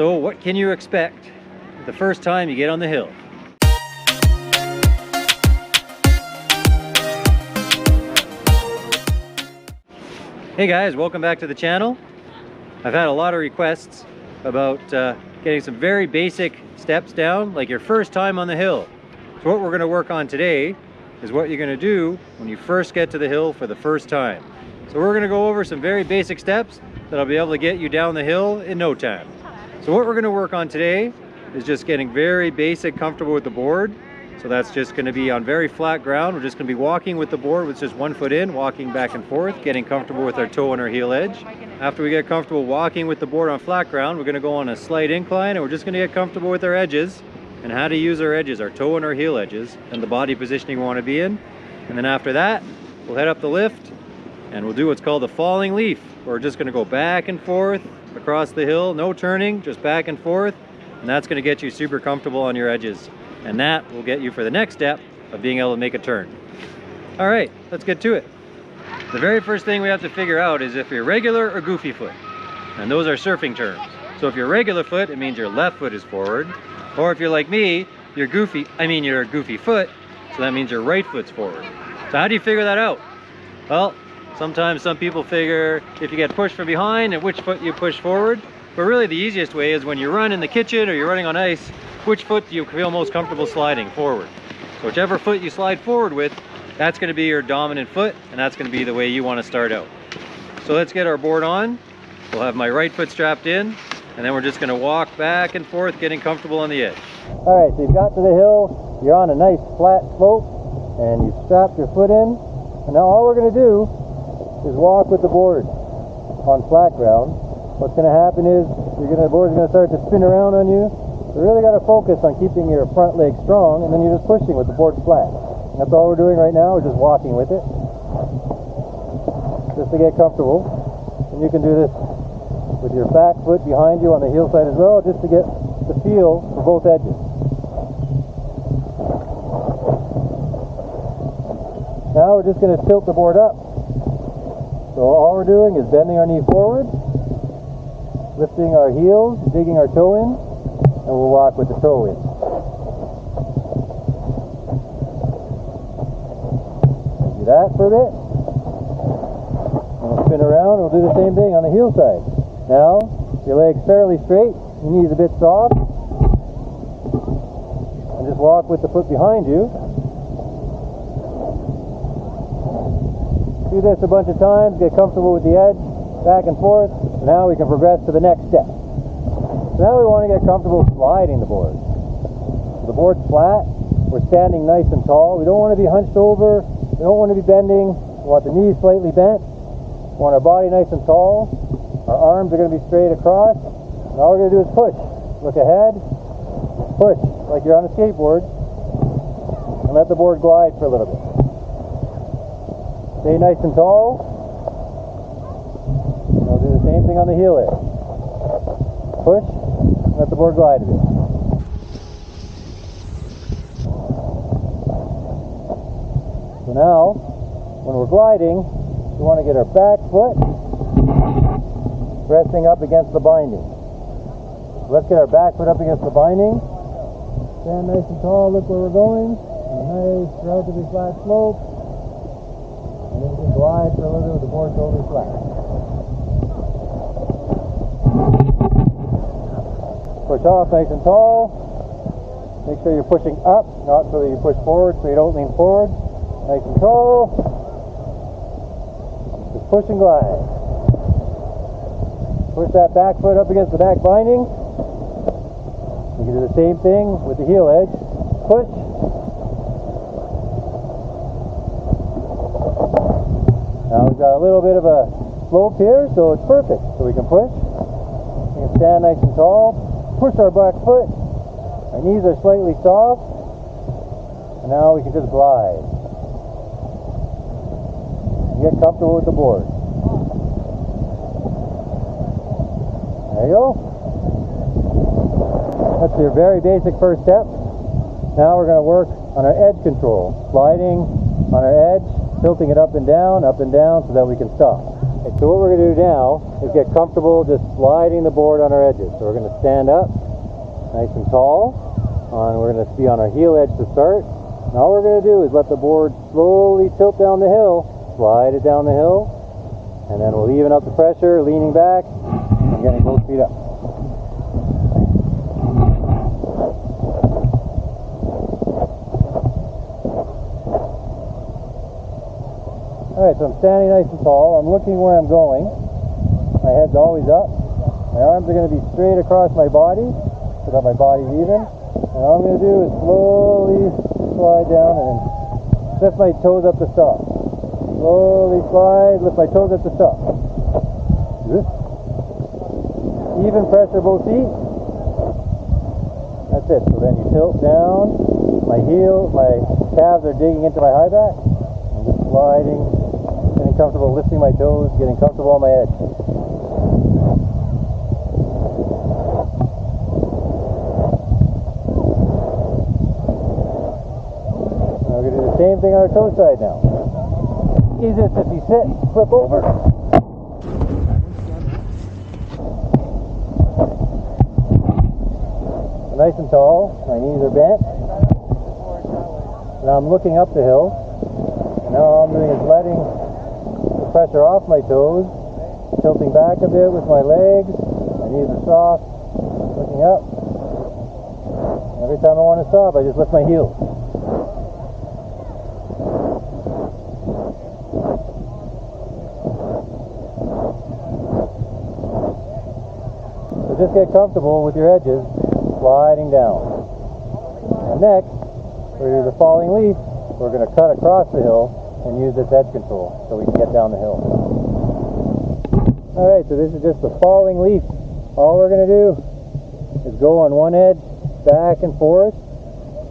So what can you expect the first time you get on the hill? Hey guys, welcome back to the channel. I've had a lot of requests about getting some very basic steps down, like your first time on the hill. So what we're going to work on today is what you're going to do when you first get to the hill for the first time. So we're going to go over some very basic steps that'll be able to get you down the hill in no time. So what we're going to work on today is just getting very basic, comfortable with the board. So that's just going to be on very flat ground. We're just going to be walking with the board with just 1 foot in, walking back and forth, getting comfortable with our toe and our heel edge. After we get comfortable walking with the board on flat ground, we're going to go on a slight incline, and we're just going to get comfortable with our edges and how to use our edges, our toe and our heel edges, and the body positioning we want to be in. And then after that, we'll head up the lift and we'll do what's called a falling leaf. We're just going to go back and forth across the hill, no turning, just back and forth, and that's going to get you super comfortable on your edges. And that will get you for the next step of being able to make a turn. All right, let's get to it. The very first thing we have to figure out is if you're regular or goofy foot. And those are surfing terms. So if you're regular foot, it means your left foot is forward. Or if you're like me, you're a goofy foot, so that means your right foot's forward. So how do you figure that out? Well, sometimes some people figure if you get pushed from behind and which foot you push forward. But really the easiest way is when you run in the kitchen or you're running on ice, which foot do you feel most comfortable sliding forward? So whichever foot you slide forward with, that's going to be your dominant foot, and that's going to be the way you want to start out. So let's get our board on. We'll have my right foot strapped in, and then we're just going to walk back and forth, getting comfortable on the edge. All right, so you've got to the hill, you're on a nice flat slope, and you've strapped your foot in. And now all we're going to do is walk with the board on flat ground. What's going to happen is the board's going to start to spin around on you. You really got to focus on keeping your front leg strong, and then you're just pushing with the board flat. And that's all we're doing right now. We're just walking with it, just to get comfortable. And you can do this with your back foot behind you on the heel side as well, just to get the feel for both edges. Now we're just going to tilt the board up. So all we're doing is bending our knee forward, lifting our heels, digging our toe in, and we'll walk with the toe in. Do that for a bit. And we'll spin around and we'll do the same thing on the heel side. Now, your leg's fairly straight, your knee's a bit soft. And just walk with the foot behind you. Do this a bunch of times, get comfortable with the edge, back and forth. And now we can progress to the next step. Now we want to get comfortable sliding the board. The board's flat, we're standing nice and tall. We don't want to be hunched over, we don't want to be bending. We want the knees slightly bent. We want our body nice and tall. Our arms are going to be straight across. And all we're going to do is push. Look ahead, push like you're on a skateboard, and let the board glide for a little bit. Stay nice and tall. And we'll do the same thing on the heel edge. Push. Let the board glide a bit. So now, when we're gliding, we want to get our back foot resting up against the binding. So let's get our back foot up against the binding. Stand nice and tall, look where we're going. A nice, relatively flat slope. And then we can glide for a little bit with the board totally flat. Push off nice and tall. Make sure you're pushing up, not so that you push forward so you don't lean forward. Nice and tall. Just push and glide. Push that back foot up against the back binding. You can do the same thing with the heel edge. Push. Now we've got a little bit of a slope here, so it's perfect. So we can push. We can stand nice and tall. Push our back foot, our knees are slightly soft, and now we can just glide. Get comfortable with the board. There you go. That's your very basic first step. Now we're going to work on our edge control, sliding on our edge, tilting it up and down so that we can stop. Okay, so what we're going to do now is get comfortable just sliding the board on our edges. So we're going to stand up nice and tall. We're going to be on our heel edge to start. And all we're going to do is let the board slowly tilt down the hill, slide it down the hill, and then we'll even up the pressure, leaning back and getting both feet up. Alright, so I'm standing nice and tall. I'm looking where I'm going. My head's always up. My arms are going to be straight across my body so that my body's even. And all I'm going to do is slowly slide down and then lift my toes up to stop. Slowly slide, lift my toes up to stop. Even pressure both feet. That's it. So then you tilt down. My calves are digging into my high back. I'm just sliding, getting comfortable, lifting my toes, getting comfortable on my edge. We're going to do the same thing on our toe side now. Easiest if you sit, flip over. Nice and tall, my knees are bent. Now I'm looking up the hill. And now all I'm doing is letting the pressure off my toes, tilting back a bit with my legs. My knees are soft, looking up. Every time I want to stop, I just lift my heels. So just get comfortable with your edges sliding down. And next, for the falling leaf, we're going to cut across the hill and use this edge control so we can get down the hill. Alright, so this is just the falling leaf. All we're going to do is go on one edge, back and forth,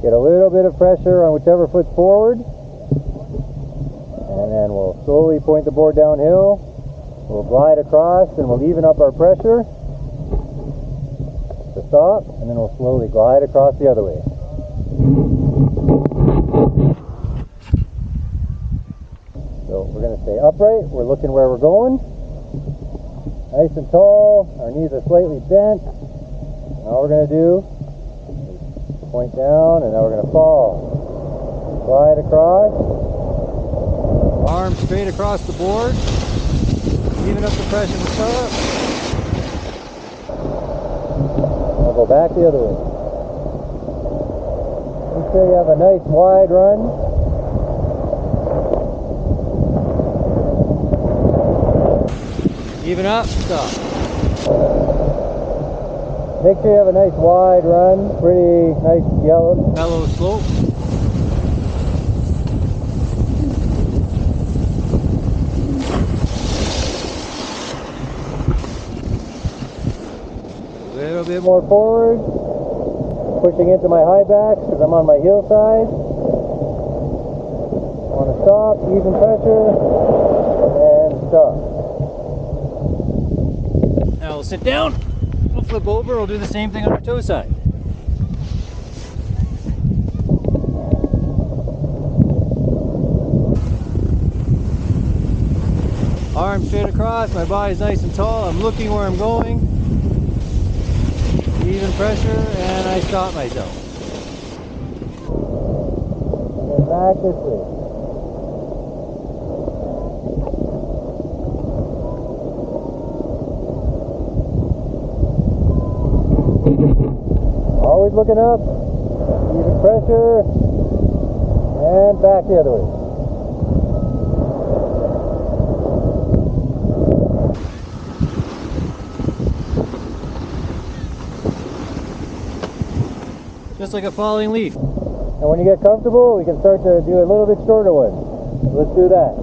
get a little bit of pressure on whichever foot's forward, and then we'll slowly point the board downhill. We'll glide across and we'll even up our pressure to stop, and then we'll slowly glide across the other way. So we're going to stay upright, we're looking where we're going, nice and tall, our knees are slightly bent, and all we're going to do is point down, and now we're going to fall, glide across, arms straight across the board, even up the pressure to start. I'll go back the other way. Make sure you have a nice wide run. Even up, stop. Make sure you have a nice wide run, pretty nice mellow slope. A little bit more forward, pushing into my high back because I'm on my heel side. Want to stop, even pressure, and stop. Now we'll sit down, we'll flip over, we'll do the same thing on our toe side. Arms straight across, my body's nice and tall, I'm looking where I'm going. Even pressure, and I stop myself. And back this way. Always looking up, even pressure, and back the other way. Just like a falling leaf. And when you get comfortable, we can start to do a little bit shorter one. So let's do that.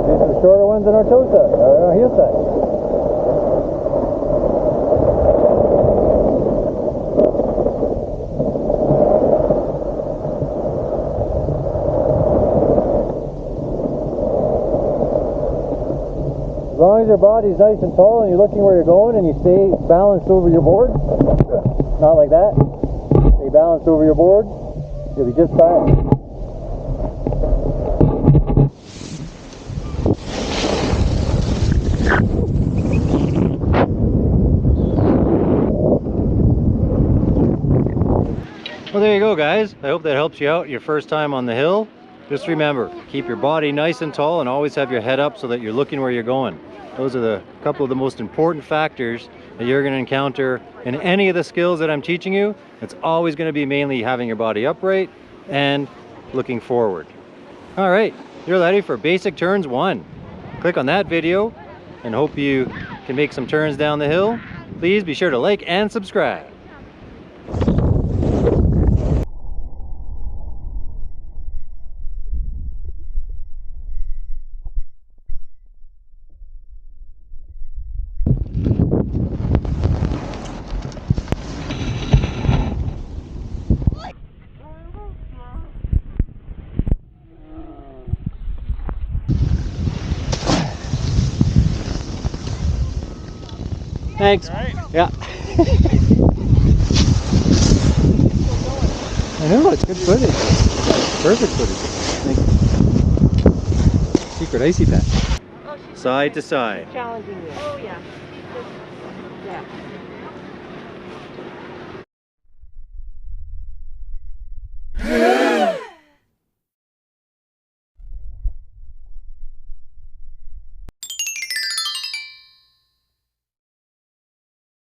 Do some shorter ones on our toe side, or on our heel side. long as your body's nice and tall and you're looking where you're going and you stay balanced over your board, not like that, stay balanced over your board, you'll be just fine. Well, there you go, guys. I hope that helps you out your first time on the hill. Just remember, keep your body nice and tall and always have your head up so that you're looking where you're going. Those are the couple of the most important factors that you're going to encounter in any of the skills that I'm teaching you. It's always going to be mainly having your body upright and looking forward. All right, you're ready for basic turns 1. Click on that video and hope you can make some turns down the hill. Please be sure to like and subscribe. Thanks. Right. Yeah. I know, it's good footage. Perfect footage. Secret icy patch. Side to side. Challenging you. Oh yeah. Yeah.